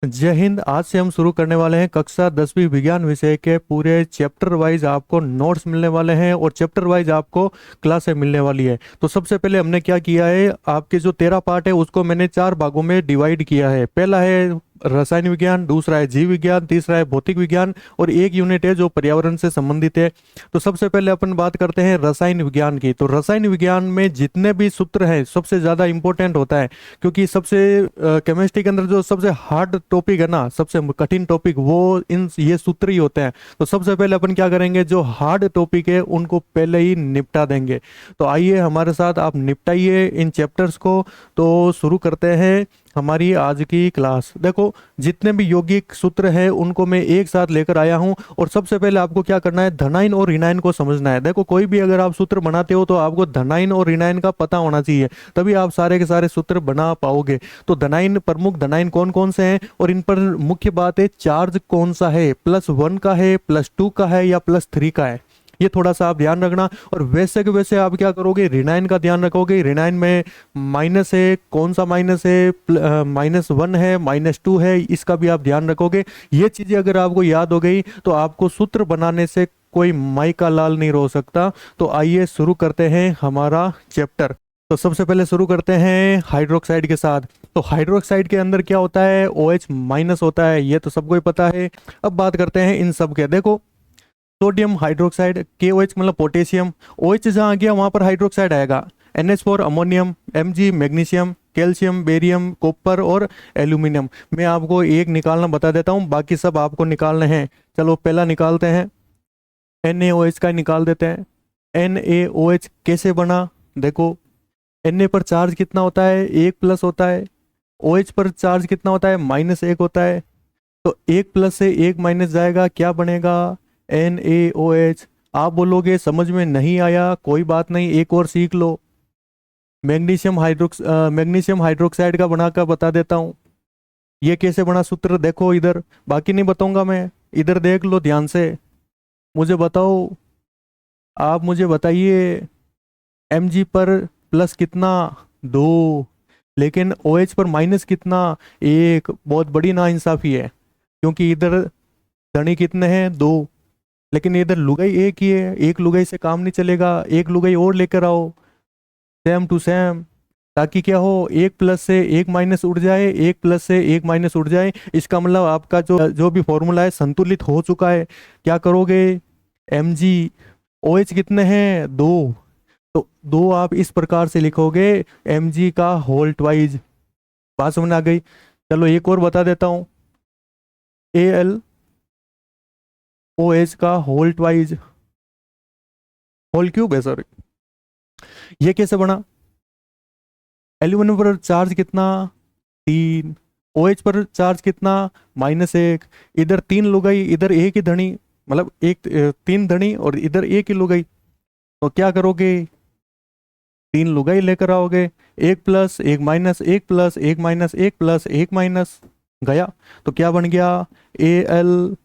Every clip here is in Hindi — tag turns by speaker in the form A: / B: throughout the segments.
A: जय हिंद। आज से हम शुरू करने वाले हैं कक्षा 10वीं विज्ञान विषय के पूरे चैप्टर वाइज आपको नोट्स मिलने वाले हैं और चैप्टर वाइज आपको क्लासें मिलने वाली है। तो सबसे पहले हमने क्या किया है, आपके जो 13 पार्ट है उसको मैंने 4 भागों में डिवाइड किया है। पहला है रसायन विज्ञान, दूसरा है जीव विज्ञान, तीसरा है भौतिक विज्ञान और एक यूनिट है जो पर्यावरण से संबंधित है। तो सबसे पहले अपन बात करते हैं रसायन विज्ञान की। तो रसायन विज्ञान में जितने भी सूत्र हैं सबसे ज़्यादा इंपॉर्टेंट होता है, क्योंकि सबसे केमिस्ट्री के अंदर जो सबसे हार्ड टॉपिक है ना, सबसे कठिन टॉपिक, वो इन ये सूत्र ही होते हैं। तो सबसे पहले अपन क्या करेंगे, जो हार्ड टॉपिक है उनको पहले ही निपटा देंगे। तो आइए हमारे साथ आप निपटाइए इन चैप्टर्स को। तो शुरू करते हैं हमारी आज की क्लास। देखो, जितने भी यौगिक सूत्र हैं उनको मैं एक साथ लेकर आया हूं और सबसे पहले आपको क्या करना है, धनाइन और ऋणाइन को समझना है। देखो, कोई भी अगर आप सूत्र बनाते हो तो आपको धनाइन और ऋणाइन का पता होना चाहिए, तभी आप सारे के सारे सूत्र बना पाओगे। तो धनाइन, प्रमुख धनाइन कौन कौन से हैं और इन पर मुख्य बात है चार्ज कौन सा है, +1 का है, +2 का है या +3 का है, ये थोड़ा सा आप ध्यान रखना। और वैसे के वैसे आप क्या करोगे, ऋणायन का ध्यान रखोगे। ऋणायन में माइनस है, कौन सा माइनस है, -1 है, -2 है, इसका भी आप ध्यान रखोगे। ये चीजें अगर आपको याद हो गई तो आपको सूत्र बनाने से कोई माई का लाल नहीं रो सकता। तो आइए शुरू करते हैं हमारा चैप्टर। तो सबसे पहले शुरू करते हैं हाइड्रोक्साइड के साथ। तो हाइड्रोक्साइड के अंदर क्या होता है, OH- होता है, ये तो सबको ही पता है। अब बात करते हैं इन सब के। देखो, सोडियम हाइड्रोक्साइड, KOH मतलब पोटेशियम, OH जहाँ आ गया वहां पर हाइड्रोक्साइड आएगा। NH4 ammonium, Mg magnesium, calcium, barium, copper और एल्यूमिनियम। मैं आपको एक निकालना बता देता हूँ, बाकी सब आपको निकालने हैं। चलो पहला निकालते हैं, NaOH का निकाल देते हैं। NaOH कैसे बना, देखो, Na पर चार्ज कितना होता है, 1+ होता है। OH पर चार्ज कितना होता है, -1 होता है। तो 1+ से 1- जाएगा, क्या बनेगा, NaOH। आप बोलोगे समझ में नहीं आया, कोई बात नहीं, एक और सीख लो। मैग्नीशियम हाइड्रोक्साइड का बनाकर बता देता हूँ। ये कैसे बना सूत्र, देखो इधर, बाकी नहीं बताऊंगा मैं, इधर देख लो ध्यान से, मुझे बताओ, आप मुझे बताइए। Mg पर प्लस कितना, 2, लेकिन OH पर माइनस कितना, 1। बहुत बड़ी नाइंसाफी है, क्योंकि इधर धनी कितने हैं, 2, लेकिन इधर लुगाई एक ही है। एक लुगाई से काम नहीं चलेगा, एक लुगाई और लेकर आओ, सेम टू सेम, ताकि क्या हो, 1+ से 1- उड़ जाए, 1+ से 1- उड़ जाए। इसका मतलब आपका जो जो भी फॉर्मूला है संतुलित हो चुका है। क्या करोगे, Mg, OH कितने हैं, 2, तो 2 आप इस प्रकार से लिखोगे, Mg का होल ट्वाइज। बात समझ आ गई। चलो एक और बता देता हूँ, AlOH का होल ट्वाइज, होल क्यूब है सॉरी। ये कैसे बना, एल्यूमिनियम पर चार्ज कितना, 3, OH पर चार्ज कितना, -1। इधर 3 लुगाई, इधर एक ही धनी, मतलब एक 3 धनी और इधर एक ही लुगाई। तो क्या करोगे, 3 लुगाई लेकर आओगे, 1+, 1-, 1+, 1-, 1+, 1-, गया। तो क्या बन गया, Al।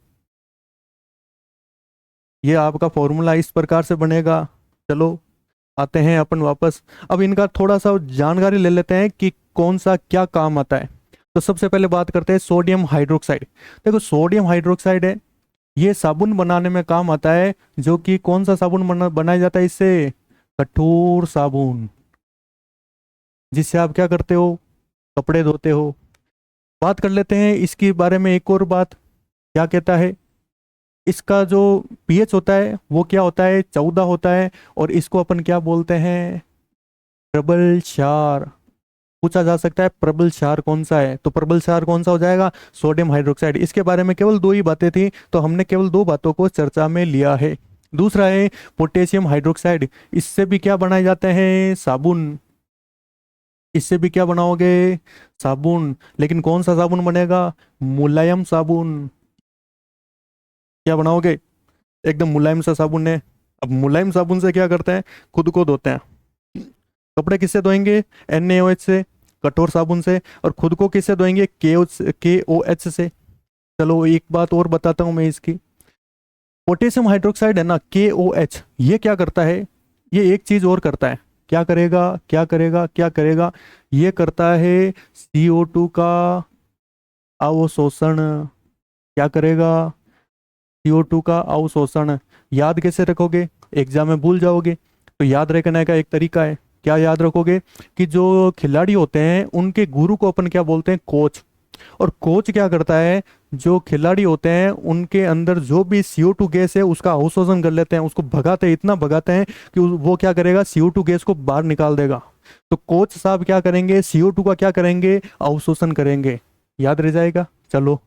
A: ये आपका फॉर्मूला इस प्रकार से बनेगा। चलो आते हैं अपन वापस। अब इनका थोड़ा सा जानकारी ले लेते हैं कि कौन सा क्या काम आता है। तो सबसे पहले बात करते हैं सोडियम हाइड्रोक्साइड। देखो, सोडियम हाइड्रोक्साइड है, ये साबुन बनाने में काम आता है। जो कि कौन सा साबुन बनाया जाता है इससे, कठोर साबुन, जिससे आप क्या करते हो, कपड़े धोते हो। बात कर लेते हैं इसके बारे में एक और बात, क्या कहता है, इसका जो pH होता है वो क्या होता है, 14 होता है। और इसको अपन क्या बोलते हैं, प्रबल क्षार। पूछा जा सकता है प्रबल क्षार कौन सा है, तो प्रबल क्षार कौन सा हो जाएगा, सोडियम हाइड्रोक्साइड। इसके बारे में केवल 2 ही बातें थी, तो हमने केवल 2 बातों को चर्चा में लिया है। दूसरा है पोटेशियम हाइड्रोक्साइड। इससे भी क्या बनाए जाते हैं, साबुन। इससे भी क्या बनाओगे, साबुन। लेकिन कौन सा साबुन बनेगा, मुलायम साबुन। क्या बनाओगे, एकदम मुलायम सा साबुन है। अब मुलायम साबुन से क्या करते हैं, खुद को धोते हैं। कपड़े किससे धोएंगे, NaOH से, कठोर साबुन से। और खुद को किससे धोएंगे, KOH से। चलो एक बात और बताता हूं मैं इसकी। पोटेशियम हाइड्रोक्साइड है ना, KOH, ये क्या करता है, ये एक चीज और करता है। क्या करेगा, क्या करेगा, क्या करेगा, ये करता है CO2 का अवशोषण क्या करेगा? CO2 का अवशोषण। याद कैसे रखोगे? एग्जाम में भूल जाओगे। तो याद रखने का एक तरीका है। क्या याद रखोगे? कि जो खिलाड़ी होते हैं उनके गुरु को अपन क्या बोलते हैं? कोच। और कोच क्या करता है? जो खिलाड़ी होते हैं उनके अंदर जो भी CO2 गैस है उसका अवशोषण कर लेते हैं, उसको भगाते हैं, इतना भगाते हैं कि वो क्या करेगा? CO2 गैस को बाहर निकाल देगा। तो कोच साहब क्या करेंगे? CO2 का क्या करेंगे? अवशोषण करेंगे। याद रह जाएगा। चलो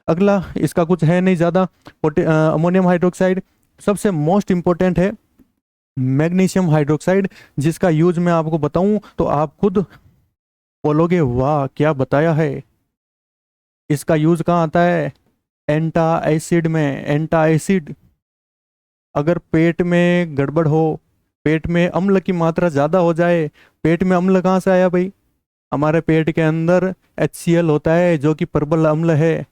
A: अगला, इसका कुछ है नहीं ज़्यादा। Ammonium hydroxide. सबसे मोस्ट इंपॉर्टेंट है मैग्नीशियम हाइड्रोक्साइड, जिसका यूज मैं आपको बताऊं तो आप खुद बोलोगे वाह क्या बताया है। इसका यूज कहाँ आता है? एंटा एसिड में। एंटा एसिड, अगर पेट में गड़बड़ हो, पेट में अम्ल की मात्रा ज़्यादा हो जाए। पेट में अम्ल कहाँ से आया भाई? हमारे पेट के अंदर HCl होता है जो कि प्रबल अम्ल है,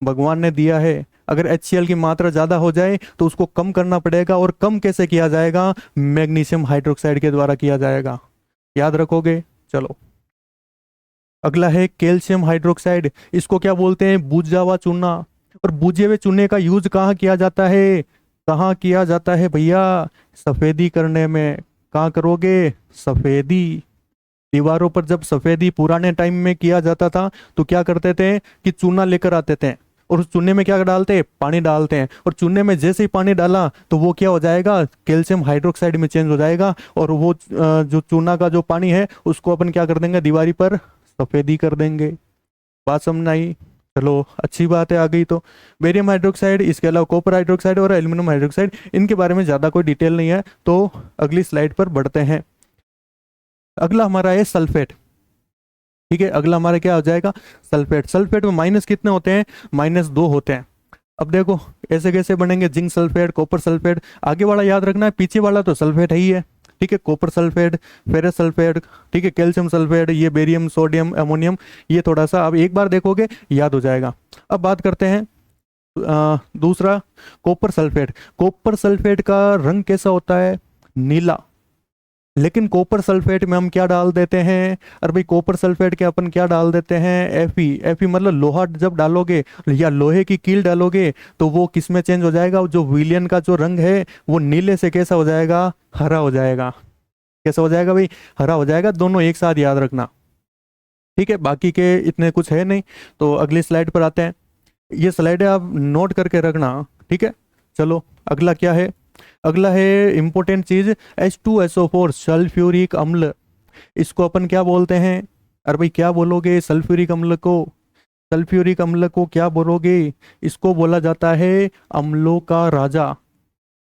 A: भगवान ने दिया है। अगर HCl की मात्रा ज़्यादा हो जाए तो उसको कम करना पड़ेगा, और कम कैसे किया जाएगा? मैग्नीशियम हाइड्रोक्साइड के द्वारा किया जाएगा। याद रखोगे। चलो अगला है कैल्शियम हाइड्रोक्साइड। इसको क्या बोलते हैं? बुझा हुआ चूना। और बुझे हुए चूने का यूज कहाँ किया जाता है? कहाँ किया जाता है भैया? सफेदी करने में। कहाँ करोगे? सफेदी। दीवारों पर जब सफेदी पुराने टाइम में किया जाता था तो क्या करते थे कि चूना लेकर आते थे, और उस चूने में क्या डालते हैं? पानी डालते हैं। और चूने में जैसे ही पानी डाला तो वो क्या हो जाएगा? कैल्शियम हाइड्रोक्साइड में चेंज हो जाएगा। और वो जो चूना का जो पानी है उसको अपन क्या कर देंगे? दीवारी पर सफेदी कर देंगे। बात समझ आई? चलो अच्छी बात है, आ गई तो। बेरियम हाइड्रोक्साइड, इसके अलावा कॉपर हाइड्रोक्साइड और एल्यूमिनियम हाइड्रोक्साइड, इनके बारे में ज़्यादा कोई डिटेल नहीं है, तो अगली स्लाइड पर बढ़ते हैं। अगला हमारा है सल्फेट। ठीक है, अगला हमारा क्या हो जाएगा? सल्फेट। सल्फेट में माइनस कितने होते हैं? -2 होते हैं। अब देखो ऐसे कैसे बनेंगे? Zinc sulphate, copper sulphate. आगे वाला याद रखना है, पीछे वाला तो सल्फेट है ही है। ठीक है, कॉपर सल्फेट, फेरस सल्फेट, ठीक है, कैल्शियम सल्फेट, ये बेरियम, सोडियम, अमोनियम, ये थोड़ा सा अब एक बार देखोगे याद हो जाएगा। अब बात करते हैं दूसरा, कॉपर सल्फेट। कॉपर सल्फेट का रंग कैसा होता है? नीला। लेकिन कॉपर सल्फेट में हम क्या डाल देते हैं? अरे भाई कॉपर सल्फेट के अपन क्या डाल देते हैं? Fe मतलब लोहा जब डालोगे या लोहे की कील डालोगे तो वो किस में चेंज हो जाएगा? जो विलियन का जो रंग है वो नीले से कैसा हो जाएगा? हरा हो जाएगा। कैसा हो जाएगा भाई? हरा हो जाएगा। दोनों एक साथ याद रखना। ठीक है, बाकी के इतने कुछ है नहीं, तो अगली स्लाइड पर आते हैं। ये स्लाइड है, आप नोट करके रखना। ठीक है, चलो अगला क्या है? अगला है इंपॉर्टेंट चीज, H2SO4 सल्फ्यूरिक अम्ल। इसको अपन क्या बोलते हैं? अरे भाई क्या बोलोगे सल्फ्यूरिक अम्ल को? सल्फ्यूरिक अम्ल को क्या बोलोगे? इसको बोला जाता है अम्लों का राजा।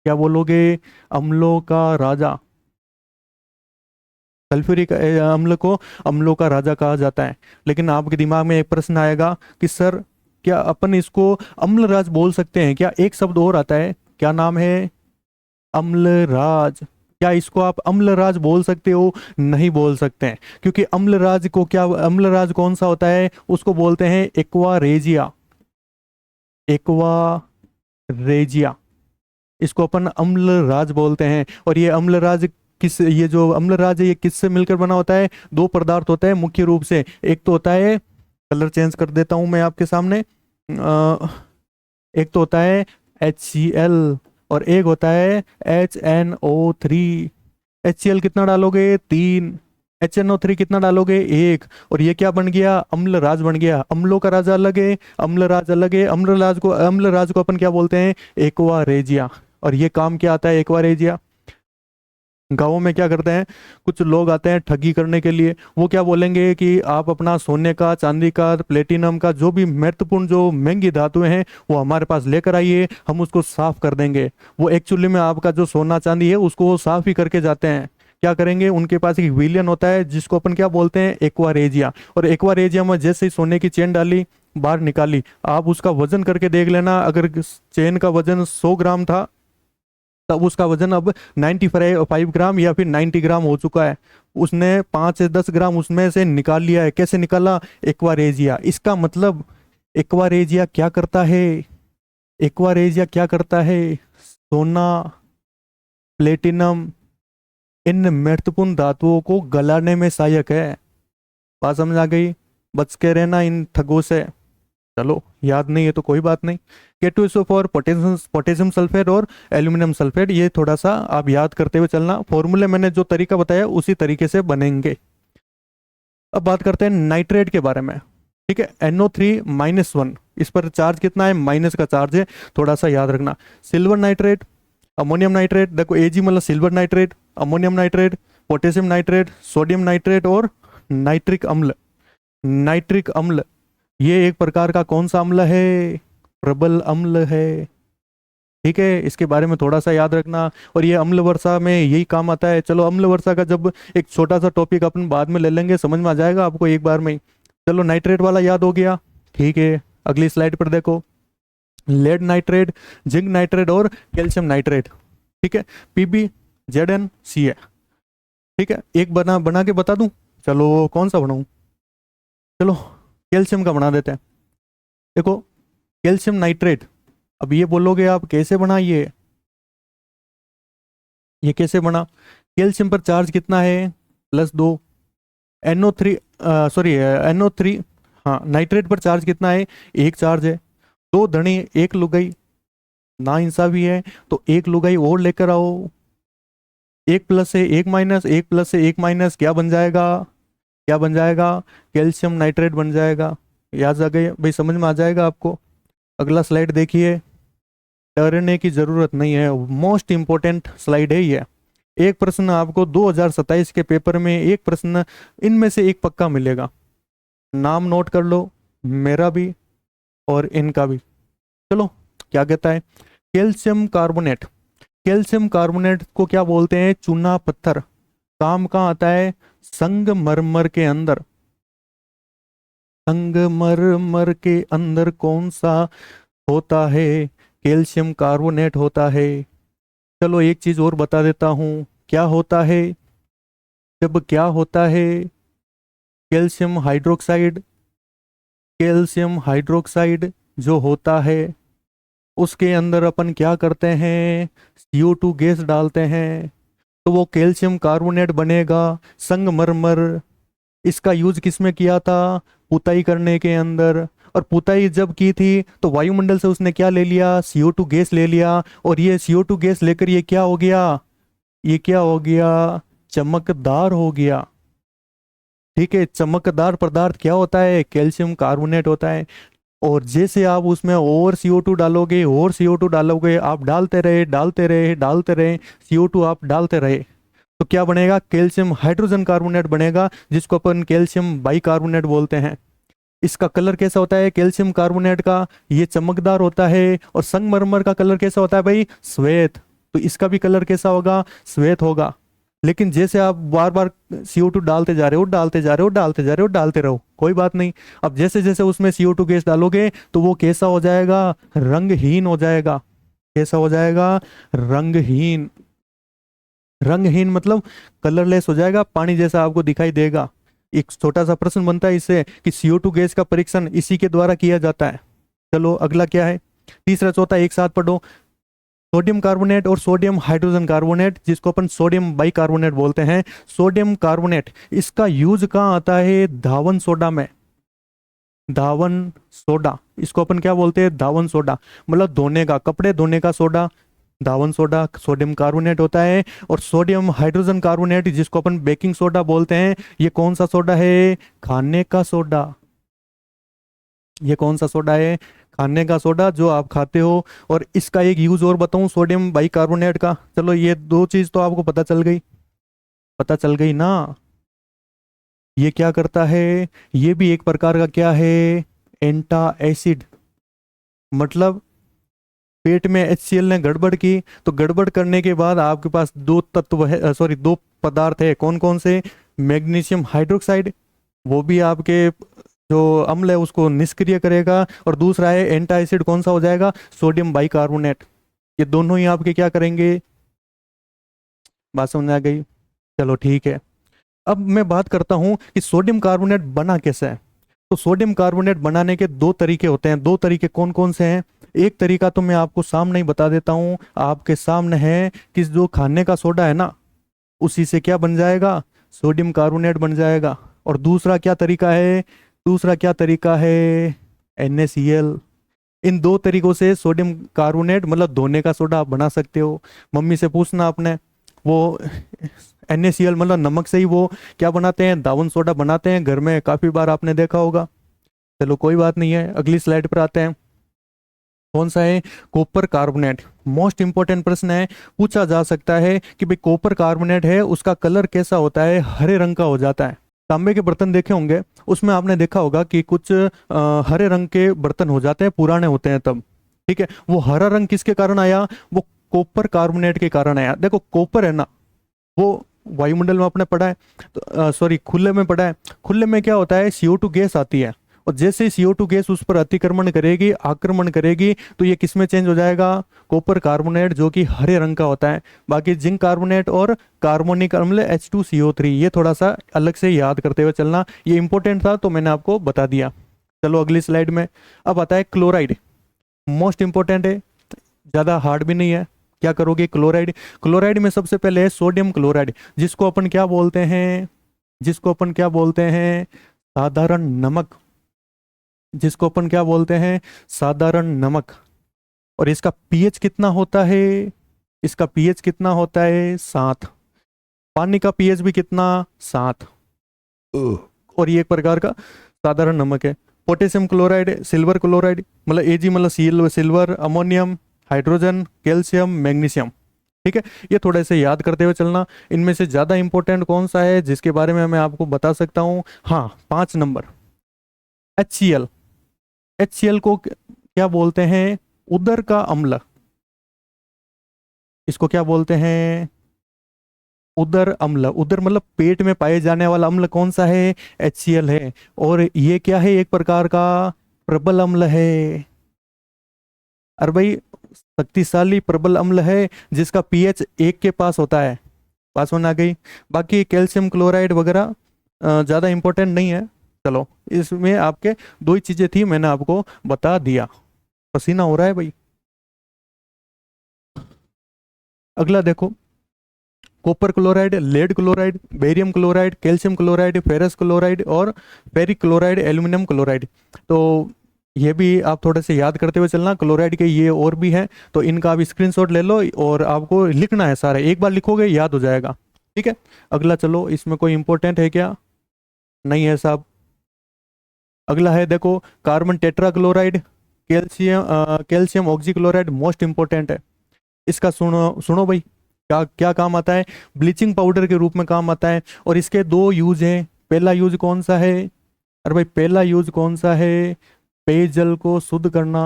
A: क्या बोलोगे? अम्लों का राजा। सल्फ्यूरिक अम्ल को अम्लों का राजा कहा जाता है। लेकिन आपके दिमाग में एक प्रश्न आएगा कि सर क्या अपन इसको अम्लराज बोल सकते हैं क्या? एक शब्द और आता है, क्या नाम है? अम्लराज। क्या इसको आप अम्लराज बोल सकते हो? नहीं बोल सकते हैं, क्योंकि अम्लराज को क्या, अम्लराज कौन सा होता है? उसको बोलते हैं एक्वा रेजिया। एक्वा रेजिया, इसको अपन अम्लराज बोलते हैं। और ये अम्लराज ये जो अम्लराज है ये किससे मिलकर बना होता है? दो पदार्थ होता है मुख्य रूप से। एक तो होता है, कलर चेंज कर देता हूं मैं आपके सामने, एक तो होता है HCl, और एक होता है HNO3। HCl कितना डालोगे? 3। HNO3 कितना डालोगे? 1। और ये क्या बन गया? अम्लराज बन गया। अम्लों का राजा अलग है, अम्लराज अलग है। अम्लराज को अपन क्या बोलते हैं? Aqua regia. और ये काम क्या आता है एक्वा रेजिया? गाँवों में क्या करते हैं, कुछ लोग आते हैं ठगी करने के लिए। वो क्या बोलेंगे कि आप अपना सोने का, चांदी का, प्लेटिनम का, जो भी महत्वपूर्ण जो महंगी धातुएं हैं वो हमारे पास लेकर आइए, हम उसको साफ कर देंगे। वो एक्चुअली में आपका जो सोना चांदी है उसको वो साफ ही करके जाते हैं। क्या करेंगे? उनके पास एक विलियन होता है जिसको अपन क्या बोलते हैं? एक्वारेजिया। और एक्वारेजिया में जैसे ही सोने की चेन डाली, बाहर निकाली, आप उसका वजन करके देख लेना। अगर चेन का वजन 100 ग्राम था तब उसका वजन अब 95 ग्राम या फिर 90 ग्राम हो चुका है। उसने 5 से 10 ग्राम उसमें से निकाल लिया है। कैसे निकाला? एक्वारेजिया। इसका मतलब एक्वारेजिया क्या करता है? एक्वारेजिया क्या करता है? सोना, प्लेटिनम, इन महत्वपूर्ण धातुओं को गलाने में सहायक है। बात समझ आ गई? बच के रहना इन ठगों से। चलो याद नहीं है तो कोई बात नहीं। K2SO4 पोटेशियम पोटेशियम सल्फेट और एल्यूमिनियम सल्फेट, ये थोड़ा सा आप याद करते हुए चलना, फॉर्मूले मैंने जो तरीका बताया उसी तरीके से बनेंगे। अब बात करते हैं नाइट्रेट के बारे में। ठीक है, NO3-1, इस पर चार्ज कितना है, माइनस का चार्ज है, थोड़ा सा याद रखना। सिल्वर नाइट्रेट, अमोनियम नाइट्रेट, देखो Ag मतलब silver nitrate, ammonium nitrate, potassium nitrate, sodium nitrate और नाइट्रिक अम्ल। नाइट्रिक अम्ल ये एक प्रकार का कौन सा अम्ल है, प्रबल अम्ल है। ठीक है, इसके बारे में थोड़ा सा याद रखना। और ये अम्ल वर्षा में यही काम आता है। चलो अम्ल वर्षा का जब एक छोटा सा टॉपिक अपन बाद में ले लेंगे, समझ में आ जाएगा आपको एक बार में ही। चलो नाइट्रेट वाला याद हो गया। ठीक है, अगली स्लाइड पर देखो, लेड नाइट्रेट, जिंक नाइट्रेट और कैल्शियम नाइट्रेट। ठीक है, PbZnCa। ठीक है, एक बना बना के बता दूं, चलो कौन सा बनाऊं, चलो कैल्शियम का बना देते हैं। देखो कैल्शियम नाइट्रेट, अब ये बोलोगे आप कैसे बना, ये कैसे बना। कैल्शियम पर चार्ज कितना है, +2। NO3, सॉरी NO3, हाँ नाइट्रेट पर चार्ज कितना है, एक चार्ज है। दो धनी एक लुगाई, ना इंसाफी है तो एक लुगाई और लेकर आओ। एक प्लस से एक माइनस, एक प्लस से एक माइनस, क्या बन जाएगा, क्या बन जाएगा, कैल्शियम नाइट्रेट बन जाएगा। याद आ गए भाई, समझ में आ जाएगा आपको। अगला स्लाइड देखिए, डरने की जरूरत नहीं है, मोस्ट इंपॉर्टेंट स्लाइड है ये। एक प्रश्न आपको 2027 के पेपर में, एक प्रश्न इनमें से एक पक्का मिलेगा। नाम नोट कर लो, मेरा भी और इनका भी। चलो क्या कहता है, कैल्शियम कार्बोनेट। कैल्शियम कार्बोनेट को क्या बोलते हैं, चूना पत्थर। काम कहाँ आता है, संगमरमर के अंदर। संगमरमर के अंदर कौन सा होता है, कैल्शियम कार्बोनेट होता है। चलो एक चीज और बता देता हूँ, क्या होता है, जब क्या होता है, कैल्शियम हाइड्रोक्साइड, कैल्शियम हाइड्रोक्साइड जो होता है उसके अंदर अपन क्या करते हैं, CO2 गैस डालते हैं, तो वो कैल्शियम कार्बोनेट बनेगा, संगमरमर। इसका यूज किस में किया था, पुताई करने के अंदर। और पुताई जब की थी तो वायुमंडल से उसने क्या ले लिया, CO2 गैस ले लिया। और ये CO2 गैस लेकर ये क्या हो गया, ये क्या हो गया, चमकदार हो गया। ठीक है, चमकदार पदार्थ क्या होता है, कैल्शियम कार्बोनेट होता है। और जैसे आप उसमें और CO2 डालोगे, और CO2 डालोगे, आप डालते रहे डालते रहे डालते रहे, CO2 आप डालते रहे, तो क्या बनेगा, कैल्शियम हाइड्रोजन कार्बोनेट बनेगा, जिसको अपन कैल्शियम बाइकार्बोनेट बोलते हैं। इसका कलर कैसा होता है, कैल्शियम कार्बोनेट का, ये चमकदार होता है। और संगमरमर का कलर कैसा होता है भाई, श्वेत। तो इसका भी कलर कैसा होगा, श्वेत होगा। लेकिन जैसे आप बार बार CO2 डालते जा रहे हो, डालते जा रहे हो, डालते जा रहे हो, डालते रहो, कोई बात नहीं। अब जैसे जैसे उसमें CO2 गैस डालोगे तो वो कैसा हो जाएगा, रंगहीन हो जाएगा। कैसा हो जाएगा, रंगहीन। रंगहीन मतलब कलरलेस हो जाएगा, पानी जैसा आपको दिखाई देगा। एक छोटा सा प्रश्न बनता है इससे कि CO2 गैस का परीक्षण इसी के द्वारा किया जाता है। चलो अगला क्या है, तीसरा चौथा एक साथ पढ़ो। सोडियम कार्बोनेट और सोडियम हाइड्रोजन कार्बोनेट, जिसको अपन सोडियम बाइकार्बोनेट बोलते हैं। सोडियम कार्बोनेट, इसका यूज कहाँ आता है, धावन सोडा में। धावन सोडा, इसको अपन क्या बोलते हैं, धावन सोडा, मतलब धोने का, कपड़े धोने का सोडा, धावन सोडा सोडियम कार्बोनेट होता है। और सोडियम हाइड्रोजन कार्बोनेट, जिसको अपन बेकिंग सोडा बोलते हैं, ये कौन सा सोडा है, खाने का सोडा। ये कौन सा सोडा है, खाने का सोडा जो आप खाते हो। और इसका एक यूज और बताऊं सोडियम बाइकार्बोनेट का, चलो ये दो चीज तो आपको पता चल गई, पता चल गई ना। ये क्या करता है, ये भी एक प्रकार का क्या है, एंटा एसिड। मतलब पेट में HCl ने गड़बड़ की, तो गड़बड़ करने के बाद आपके पास दो तत्व है, सॉरी दो पदार्थ है, कौन कौन से, मैग्नीशियम हाइड्रोक्साइड, वो भी आपके जो अम्ल है उसको निष्क्रिय करेगा। और दूसरा है एंटा एसिड, कौन सा हो जाएगा, सोडियम बाइकार्बोनेट। ये दोनों ही आपके क्या करेंगे, बात समझ आ गई। चलो ठीक है, अब मैं बात करता हूं कि सोडियम कार्बोनेट बना कैसे है। तो सोडियम कार्बोनेट बनाने के दो तरीके होते हैं। दो तरीके कौन कौन से हैं, एक तरीका तो मैं आपको सामने ही बता देता हूं, आपके सामने है कि जो खाने का सोडा है ना, उसी से क्या बन जाएगा, सोडियम कार्बोनेट बन जाएगा। और दूसरा क्या तरीका है, दूसरा क्या तरीका है, NaCl। इन दो तरीकों से सोडियम कार्बोनेट मतलब धोने का सोडा आप बना सकते हो। मम्मी से पूछना आपने, वो NaCl मतलब नमक से ही वो क्या बनाते हैं, दावन सोडा बनाते हैं, घर में काफ़ी बार आपने देखा होगा। चलो कोई बात नहीं है, अगली स्लाइड पर आते हैं। कौन सा है, कॉपर कार्बोनेट। मोस्ट इंपॉर्टेंट प्रश्न है, पूछा जा सकता है कि भाई कॉपर कार्बोनेट है उसका कलर कैसा होता है, हरे रंग का हो जाता है। तांबे के बर्तन देखे होंगे, उसमें आपने देखा होगा कि कुछ हरे रंग के बर्तन हो जाते हैं, पुराने होते हैं तब। ठीक है, वो हरा रंग किसके कारण आया, वो कॉपर कार्बोनेट के कारण आया। देखो कॉपर है ना, वो वायुमंडल में आपने पढ़ा है, तो सॉरी खुले में पढ़ा है। खुले में क्या होता है, CO2 गैस आती है, और जैसे CO2 गैस उस पर अतिक्रमण करेगी, आक्रमण करेगी, तो ये किस में चेंज हो जाएगा, कॉपर कार्बोनेट, जो कि हरे रंग का होता है। बाकी जिंक कार्बोनेट और कार्बोनिक अम्ल H2CO3, ये थोड़ा सा अलग से याद करते हुए चलना, ये इंपॉर्टेंट था तो मैंने आपको बता दिया। चलो अगली स्लाइड में अब आता है क्लोराइड। मोस्ट इंपॉर्टेंट है, ज़्यादा हार्ड भी नहीं है। क्या करोगे, क्लोराइड। क्लोराइड में सबसे पहले है सोडियम क्लोराइड, जिसको अपन क्या बोलते हैं, जिसको अपन क्या बोलते हैं, साधारण नमक। जिसको अपन क्या बोलते हैं, साधारण नमक। और इसका पीएच कितना होता है, इसका पीएच कितना होता है, 7। पानी का पीएच भी कितना, 7। और ये एक प्रकार का साधारण नमक है। पोटेशियम क्लोराइड, सिल्वर क्लोराइड, मतलब Ag मतलब silver, ammonium, hydrogen, calcium, magnesium. ठीक है, ये थोड़े से याद करते हुए चलना। इनमें से ज़्यादा इंपॉर्टेंट कौन सा है जिसके बारे में मैं आपको बता सकता हूँ, हाँ 5 नंबर, HCl। HCl को क्या बोलते हैं, उदर का अम्ल। इसको क्या बोलते हैं, उदर अम्ल। उदर मतलब पेट में पाए जाने वाला अम्ल कौन सा है, HCl है। और ये क्या है, एक प्रकार का प्रबल अम्ल है। अरे भाई, शक्तिशाली प्रबल अम्ल है, जिसका पीएच 1 के पास होता है। पास होना आ गई। बाकी कैल्शियम क्लोराइड वगैरह ज़्यादा इंपॉर्टेंट नहीं है। चलो, इसमें आपके 2 ही चीज़ें थी, मैंने आपको बता दिया। पसीना हो रहा है भाई। अगला देखो, copper chloride, lead chloride, barium chloride, calcium chloride, ferrous chloride और फेरिक क्लोराइड, एल्यूमिनियम क्लोराइड। तो ये भी आप थोड़े से याद करते हुए चलना, क्लोराइड के ये और भी हैं, तो इनका आप स्क्रीनशॉट ले लो और आपको लिखना है सारे, एक बार लिखोगे याद हो जाएगा। ठीक है, अगला चलो, इसमें कोई इंपॉर्टेंट है क्या, नहीं है साहब। अगला है देखो, carbon tetra chloride, calcium oxychloride, most important है। इसका सुनो सुनो भाई, क्या क्या काम आता है, ब्लीचिंग पाउडर के रूप में काम आता है। और इसके 2 यूज हैं। पहला यूज कौन सा है, अरे भाई पहला यूज कौन सा है, पेयजल को शुद्ध करना,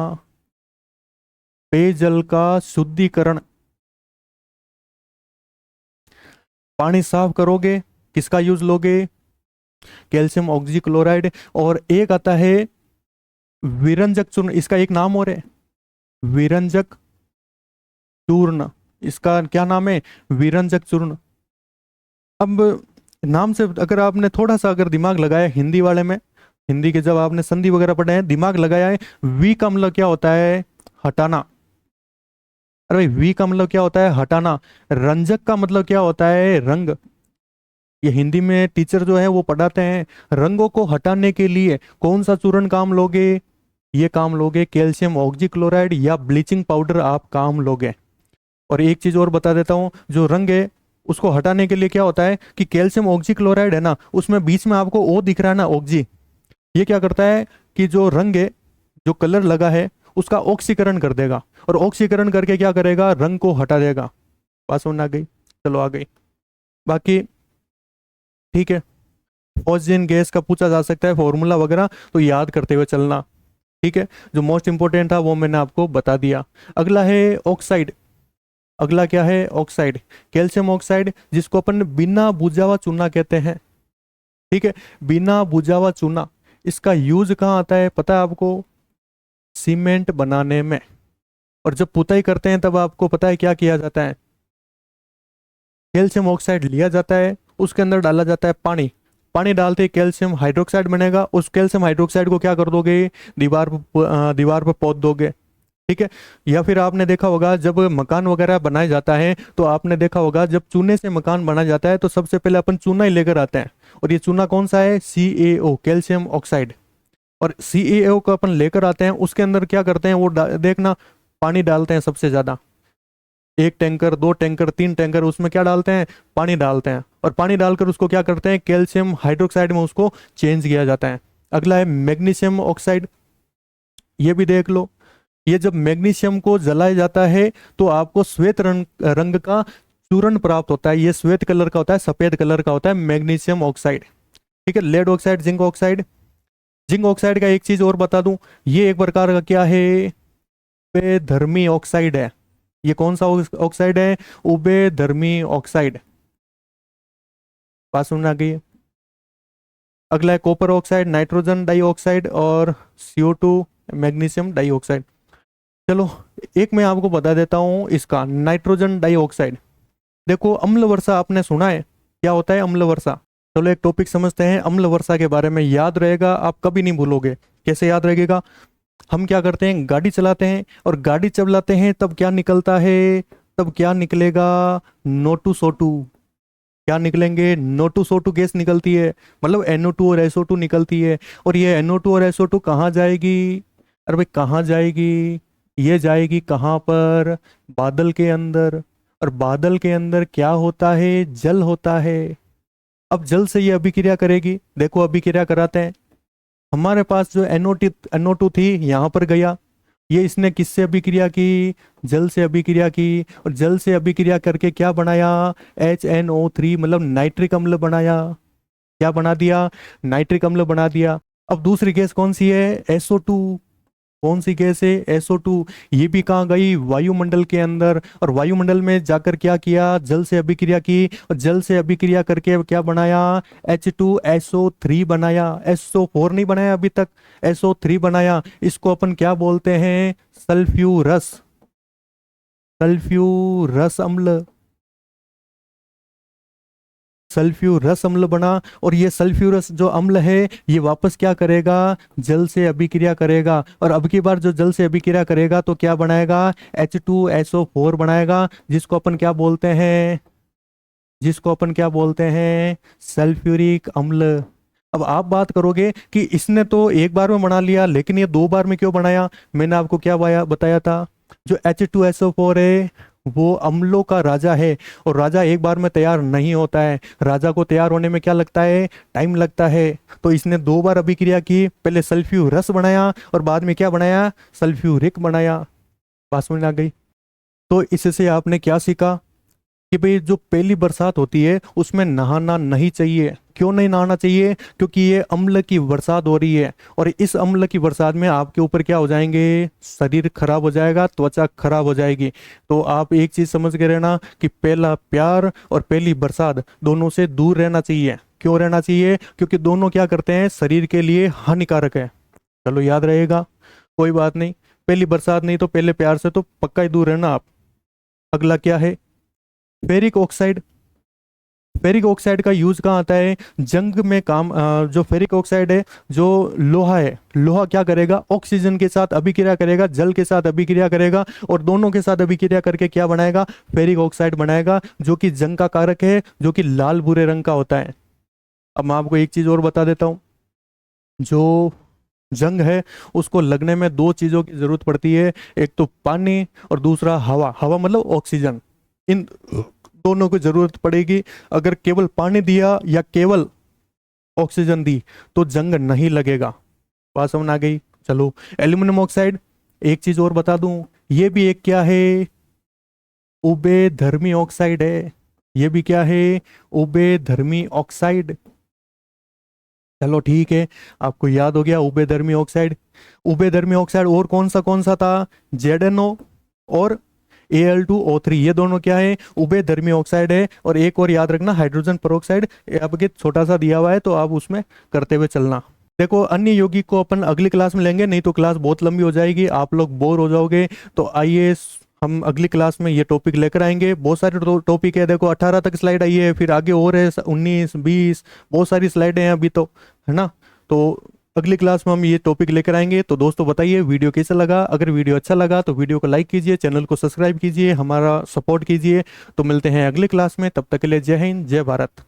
A: पेयजल का शुद्धिकरण। पानी साफ करोगे, किसका यूज लोगे, कैल्शियम ऑक्सीक्लोराइड। और एक आता है विरंजक चूर्ण, इसका एक नाम और है, विरंजक चूर्ण। इसका क्या नाम है, विरंजक चूर्ण। अब नाम से अगर आपने थोड़ा सा अगर दिमाग लगाया हिंदी वाले में, हिंदी के जब आपने संधि वगैरह पढ़े हैं, दिमाग लगाया है, वी का मतलब क्या होता है, हटाना। अरे भाई वी का मतलब क्या होता है, हटाना। रंजक का मतलब क्या होता है, रंग। ये हिंदी में टीचर जो है वो पढ़ाते हैं। रंगों को हटाने के लिए कौन सा चूर्ण काम लोगे, ये काम लोगे कैल्शियम ऑक्सीक्लोराइड या ब्लीचिंग पाउडर आप काम लोगे। और एक चीज और बता देता हूँ, जो रंग है उसको हटाने के लिए क्या होता है कि कैल्शियम ऑक्सीक्लोराइड है ना, उसमें बीच में आपको ओ दिख रहा है ना, ऑक्जी, ये क्या करता है कि जो रंग है, जो कलर लगा है, उसका ऑक्सीकरण कर देगा। और ऑक्सीकरण करके क्या करेगा, रंग को हटा देगा। बात समझ आ गई, चलो आ गई। बाकी ठीक है, ऑक्सीजन गैस का पूछा जा सकता है फॉर्मूला वगैरह, तो याद करते हुए चलना। ठीक है, जो मोस्ट इंपोर्टेंट था वो मैंने आपको बता दिया। अगला है ऑक्साइड। अगला क्या है, ऑक्साइड, कैल्शियम ऑक्साइड, जिसको अपन बिना बुझा हुआ चूना कहते हैं। ठीक है, बिना बुझा हुआ चूना, इसका यूज कहाँ आता है पता है आपको, सीमेंट बनाने में। और जब पुताई करते हैं तब आपको पता है क्या किया जाता है, कैल्शियम ऑक्साइड लिया जाता है, उसके अंदर डाला जाता है पानी। पानी डालते ही कैल्शियम हाइड्रोक्साइड बनेगा, उस कैल्शियम हाइड्रोक्साइड को क्या कर दोगे, दीवार पर पोत दोगे। ठीक है, या फिर आपने देखा होगा जब मकान वगैरह बनाया जाता है, तो आपने देखा होगा जब चूने से मकान बना जाता है तो सबसे पहले अपन चूना ही लेकर आते हैं। और ये चूना कौन सा है, CaO, कैल्शियम ऑक्साइड। और CaO को अपन लेकर आते हैं, उसके अंदर क्या करते हैं वो देखना, पानी डालते हैं सबसे ज़्यादा, 1 टैंकर 2 टैंकर 3 टैंकर, उसमें क्या डालते हैं, पानी डालते हैं। और पानी डालकर उसको क्या करते हैं, कैल्शियम हाइड्रोक्साइड में उसको चेंज किया जाता है। अगला है मैग्नीशियम ऑक्साइड, ये भी देख लो। ये जब मैग्नीशियम को जलाया जाता है तो आपको श्वेत रंग रंग का चूर्ण प्राप्त होता है। ये श्वेत कलर का होता है, सफेद कलर का होता है मैग्नीशियम ऑक्साइड। ठीक है, lead oxide, zinc oxide. Zinc oxide का एक चीज और बता दूं, ये एक प्रकार का क्या है, उभयधर्मी ऑक्साइड है। ये कौन सा ऑक्साइड है, उभयधर्मी ऑक्साइड। बात सुनना गई। अगला है कॉपर ऑक्साइड, नाइट्रोजन डाइऑक्साइड और CO2 मैग्नीशियम डाइऑक्साइड। चलो एक मैं आपको बता देता हूँ इसका, नाइट्रोजन डाइऑक्साइड। देखो अम्ल वर्षा आपने सुना है, क्या होता है अम्ल वर्षा। चलो एक टॉपिक समझते हैं अम्ल वर्षा के बारे में, याद रहेगा, आप कभी नहीं भूलोगे। कैसे याद रहेगा, हम क्या करते हैं, गाड़ी चलाते हैं, और गाड़ी चलाते हैं तब क्या निकलता है, तब क्या निकलेगा, नोटू सोटू। क्या निकलेंगे, नोटू सोटू गैस निकलती है, मतलब NO2 और SO2 निकलती है। और ये NO2 और SO2 कहाँ जाएगी, अरे भाई कहाँ जाएगी, ये जाएगी कहाँ पर, बादल के अंदर। और बादल के अंदर क्या होता है, जल होता है। अब जल से ये अभिक्रिया करेगी, देखो अभिक्रिया कराते हैं। हमारे पास जो NO2 थी यहाँ पर गया, ये इसने किससे अभिक्रिया की, जल से अभिक्रिया की। और जल से अभिक्रिया करके क्या बनाया, HNO3, मतलब नाइट्रिक अम्ल बनाया। क्या बना दिया, नाइट्रिक अम्ल बना दिया। अब दूसरी गैस कौन सी है, SO2। कौन सी गैस है, SO2। ये भी कहाँ गई, वायुमंडल के अंदर। और वायुमंडल में जाकर क्या किया, जल से अभिक्रिया की। और जल से अभिक्रिया करके क्या बनाया, H2SO3 बनाया। SO4 नहीं बनाया अभी तक, SO3 बनाया। इसको अपन क्या बोलते हैं, सल्फ्यूरस, सल्फ्यूरस अम्ल, सल्फ्यूरस अम्ल बना। और ये सल्फ्यूरस जो अम्ल है ये वापस क्या करेगा, जल से अभिक्रिया करेगा। और अब की बार जो जल से अभिक्रिया करेगा तो क्या बनाएगा, H2SO4 बनाएगा, जिसको अपन क्या बोलते हैं, जिसको अपन क्या बोलते हैं, सल्फ्यूरिक अम्ल। अब आप बात करोगे कि इसने तो एक बार में बना लिया, लेकिन ये 2 बार में क्यों बनाया। मैंने आपको क्या बताया था, जो H2SO4 है वो अम्लों का राजा है। और राजा एक बार में तैयार नहीं होता है, राजा को तैयार होने में क्या लगता है, टाइम लगता है। तो इसने 2 बार अभिक्रिया की, पहले सल्फ्यूरस बनाया और बाद में क्या बनाया, सल्फ्यूरिक बनाया। बात समझ में आ गई। तो इससे आपने क्या सीखा कि भाई जो पहली बरसात होती है उसमें नहाना नहीं चाहिए। क्यों नहीं नहाना चाहिए, क्योंकि ये अम्ल की बरसात हो रही है। और इस अम्ल की बरसात में आपके ऊपर क्या हो जाएंगे, शरीर खराब हो जाएगा, त्वचा खराब हो जाएगी। तो आप एक चीज समझ के रहना कि पहला प्यार और पहली बरसात दोनों से दूर रहना चाहिए। क्यों रहना चाहिए, क्योंकि दोनों क्या करते हैं, शरीर के लिए हानिकारक है। चलो याद रहेगा, कोई बात नहीं। पहली बरसात नहीं तो पहले प्यार से तो पक्का ही दूर रहना आप। अगला क्या है, फेरिक ऑक्साइड। फेरिक ऑक्साइड का यूज कहाँ आता है, जंग में काम। जो फेरिक ऑक्साइड है, जो लोहा है, लोहा क्या करेगा, ऑक्सीजन के साथ अभिक्रिया करेगा, जल के साथ अभिक्रिया करेगा, और दोनों के साथ अभिक्रिया करके क्या बनाएगा, फेरिक ऑक्साइड बनाएगा, जो कि जंग का कारक है, जो कि लाल भूरे रंग का होता है। अब मैं आपको एक चीज और बता देता हूँ, जो जंग है उसको लगने में 2 चीजों की जरूरत पड़ती है, एक तो पानी और दूसरा हवा। हवा मतलब ऑक्सीजन, इन दोनों की जरूरत पड़ेगी। अगर केवल पानी दिया या केवल ऑक्सीजन दी तो जंग नहीं लगेगा। बात समझ आ गई। चलो एल्यूमिनियम ऑक्साइड, एक चीज और बता दूं, ये भी एक क्या है, उभयधर्मी ऑक्साइड है। ये भी क्या है, उभयधर्मी ऑक्साइड। चलो ठीक है, आपको याद हो गया उभयधर्मी ऑक्साइड। उभयधर्मी ऑक्साइड और कौन सा था, ZNO और Al2O3, ये दोनों क्या है, उभयधर्मी ऑक्साइड है। और एक और याद रखना, हाइड्रोजन पेरोक्साइड, आपके छोटा सा दिया हुआ है तो आप उसमें करते हुए चलना। देखो अन्य यौगिक को अपन अगली क्लास में लेंगे, नहीं तो क्लास बहुत लंबी हो जाएगी, आप लोग बोर हो जाओगे। तो आइए हम अगली क्लास में ये टॉपिक लेकर आएंगे। बहुत सारे टॉपिक है, देखो 18 तक स्लाइड आई है, फिर आगे और है 19 20, बहुत सारी स्लाइडें हैं अभी तो, है ना। तो अगली क्लास में हम ये टॉपिक लेकर आएंगे। तो दोस्तों बताइए वीडियो कैसा लगा, अगर वीडियो अच्छा लगा तो वीडियो को लाइक कीजिए, चैनल को सब्सक्राइब कीजिए, हमारा सपोर्ट कीजिए। तो मिलते हैं अगली क्लास में, तब तक के लिए जय हिंद, जय भारत।